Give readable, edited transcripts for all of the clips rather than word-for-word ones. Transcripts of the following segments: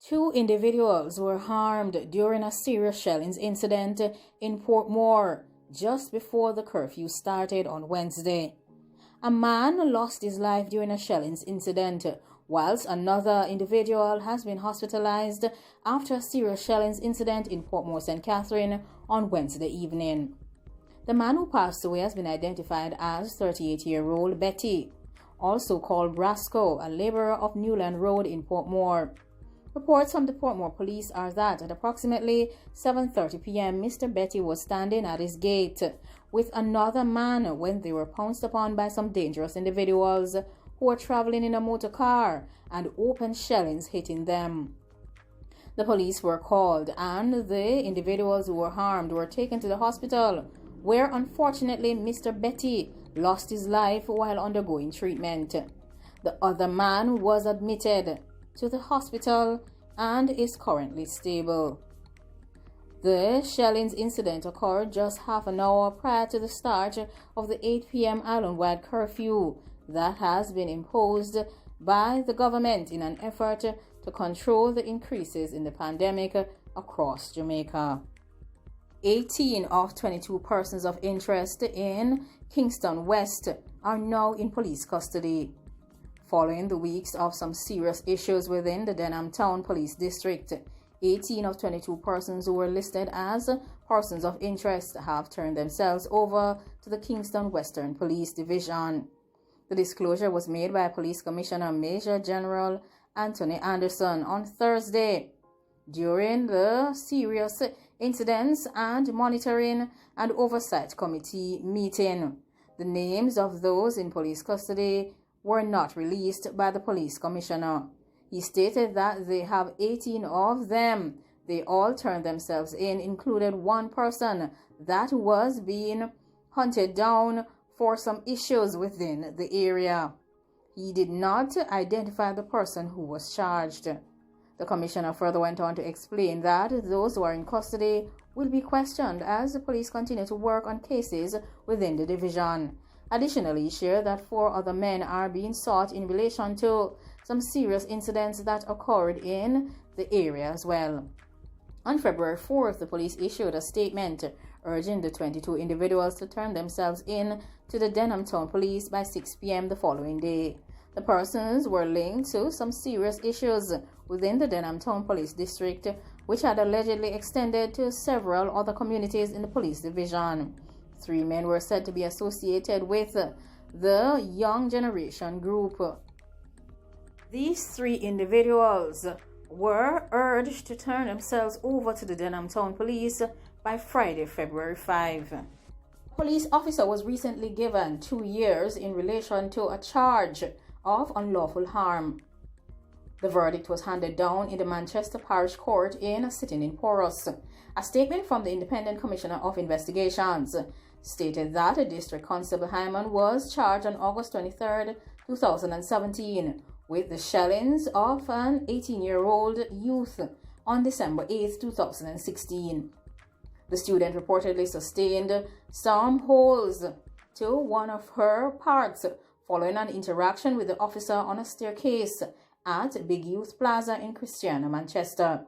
Two individuals were harmed during a serious shellings incident in Portmore just before the curfew started on Wednesday. A man lost his life during a shellings incident, whilst another individual has been hospitalized after a serious shellings incident in Portmore St. Catherine on Wednesday evening. The man who passed away has been identified as 38-year-old Betty, also called Brasco, a laborer of Newland Road in Portmore. Reports from the Portmore police are that at approximately 7:30 p.m., Mr. Betty was standing at his gate with another man when they were pounced upon by some dangerous individuals who were traveling in a motor car and open shellings hitting them. The police were called and the individuals who were harmed were taken to the hospital, where unfortunately Mr. Betty lost his life while undergoing treatment. The other man was admitted to the hospital and is currently stable. The shellings incident occurred just half an hour prior to the start of the 8 p.m. island-wide curfew that has been imposed by the government in an effort to control the increases in the pandemic across Jamaica. 18 of 22 persons of interest in Kingston West are now in police custody, following the weeks of some serious issues within the Denham Town Police District. 18 of 22 persons who were listed as persons of interest have turned themselves over to the Kingston Western Police Division. The disclosure was made by Police Commissioner Major General Anthony Anderson on Thursday during the Serious Incidents and Monitoring and Oversight Committee meeting. The names of those in police custody were not released by the police commissioner. He stated that they have 18 of them. They all turned themselves in, included one person that was being hunted down for some issues within the area. He did not identify the person who was charged. The commissioner further went on to explain that those who are in custody will be questioned as the police continue to work on cases within the division. Additionally, he shared that 4 other men are being sought in relation to some serious incidents that occurred in the area as well. On February 4th, the police issued a statement urging the 22 individuals to turn themselves in to the Denham Town Police by 6 p.m. the following day. The persons were linked to some serious issues within the Denham Town Police District, which had allegedly extended to several other communities in the police division. 3 men were said to be associated with the Young Generation group. These 3 individuals were urged to turn themselves over to the Denham Town Police by Friday, February 5. A police officer was recently given 2 years in relation to a charge of unlawful harm. The verdict was handed down in the Manchester Parish Court in a sitting in Porus. A statement from the Independent Commissioner of Investigations stated that District Constable Hyman was charged on August 23, 2017 with the shellings of an 18-year-old youth on December 8, 2016. The student reportedly sustained some holes to one of her parts following an interaction with the officer on a staircase at Big Youth Plaza in Christiana, Manchester.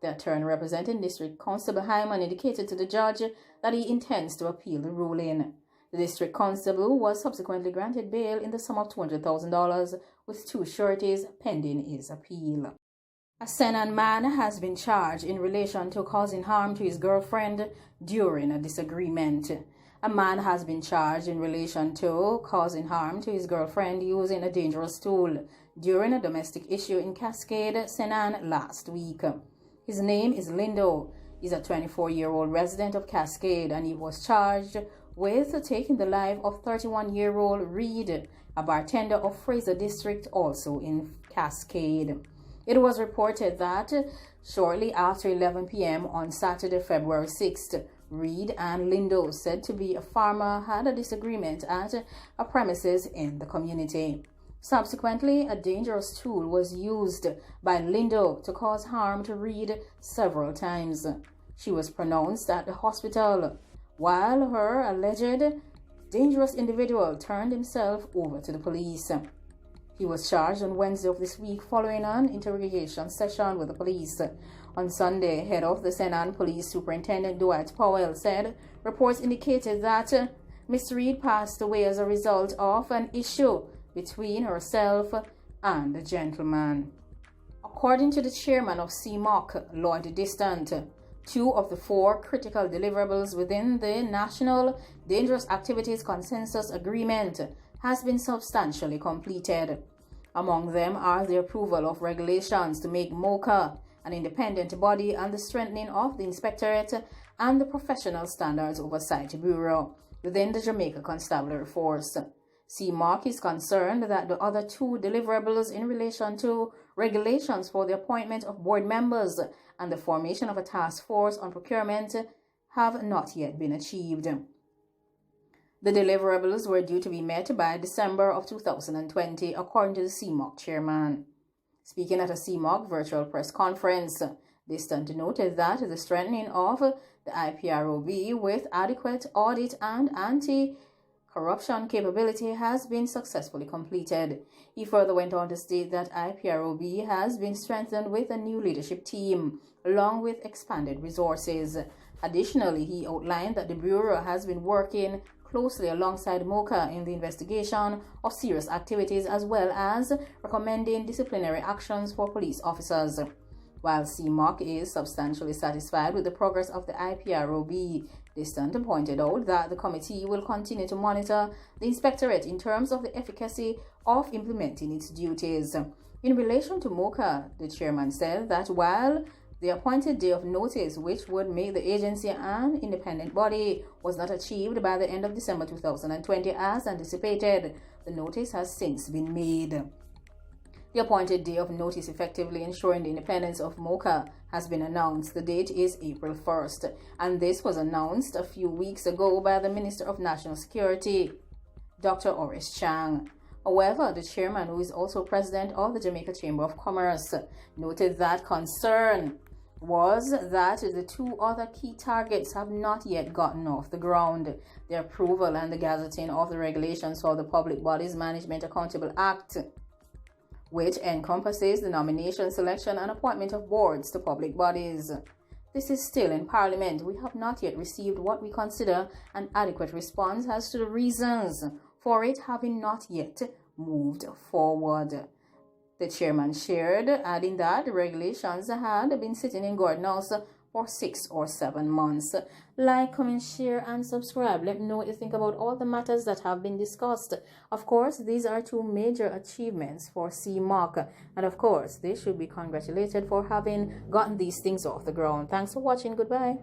The attorney representing District Constable Hyman indicated to the judge that he intends to appeal the ruling. The district constable was subsequently granted bail in the sum of $200,000 with 2 sureties pending his appeal. A Senan man has been charged in relation to causing harm to his girlfriend during a disagreement. A man has been charged in relation to causing harm to his girlfriend using a dangerous tool during a domestic issue in Cascade, Senan last week. His name is Lindo. He's a 24-year-old resident of Cascade, and he was charged with taking the life of 31-year-old Reed, a bartender of Fraser District, also in Cascade. It was reported that shortly after 11 p.m. on Saturday, February 6th, Reed and Lindo, said to be a farmer, had a disagreement at a premises in the community. Subsequently, a dangerous tool was used by Lindo to cause harm to Reed several times. She was pronounced at the hospital, while her alleged dangerous individual turned himself over to the police. He was charged on Wednesday of this week following an interrogation session with the police. On Sunday, head of the Senan Police Superintendent Dwight Powell said reports indicated that Ms. Reed passed away as a result of an issue between herself and the gentleman. According to the chairman of CMOC, Lloyd Distant, 2 of the 4 critical deliverables within the National Dangerous Activities Consensus Agreement has been substantially completed. Among them are the approval of regulations to make MOCA an independent body and the strengthening of the Inspectorate and the Professional Standards Oversight Bureau within the Jamaica Constabulary Force. CMOC is concerned that the other 2 deliverables in relation to regulations for the appointment of board members and the formation of a task force on procurement have not yet been achieved. The deliverables were due to be met by December of 2020, according to the CMOC chairman. Speaking at a CMOC virtual press conference, Distant noted that the strengthening of the IPROB with adequate audit and anti-corruption capability has been successfully completed. He further went on to state that IPROB has been strengthened with a new leadership team, along with expanded resources. Additionally, he outlined that the Bureau has been working closely alongside MOCA in the investigation of serious activities as well as recommending disciplinary actions for police officers. While CMOC is substantially satisfied with the progress of the IPROB, Distant pointed out that the committee will continue to monitor the Inspectorate in terms of the efficacy of implementing its duties. In relation to MOCA, the chairman said that while the appointed day of notice, which would make the agency an independent body, was not achieved by the end of December 2020 as anticipated, the notice has since been made. The appointed day of notice effectively ensuring the independence of MOCA has been announced. The date is April 1st, and this was announced a few weeks ago by the Minister of National Security, Dr. Oris Chang. However, the chairman, who is also president of the Jamaica Chamber of Commerce, noted that concern was that the 2 other key targets have not yet gotten off the ground: the approval and the gazetting of the regulations for the Public Bodies Management Accountable Act, which encompasses the nomination, selection, and appointment of boards to public bodies. This is still in Parliament. We have not yet received what we consider an adequate response as to the reasons for it having not yet moved forward, the chairman shared, adding that the regulations had been sitting in Gordon House for 6 or 7 months. Like, comment, share, and subscribe. Let me know what you think about all the matters that have been discussed. Of course, these are 2 major achievements for CMOC, and of course, they should be congratulated for having gotten these things off the ground. Thanks for watching. Goodbye.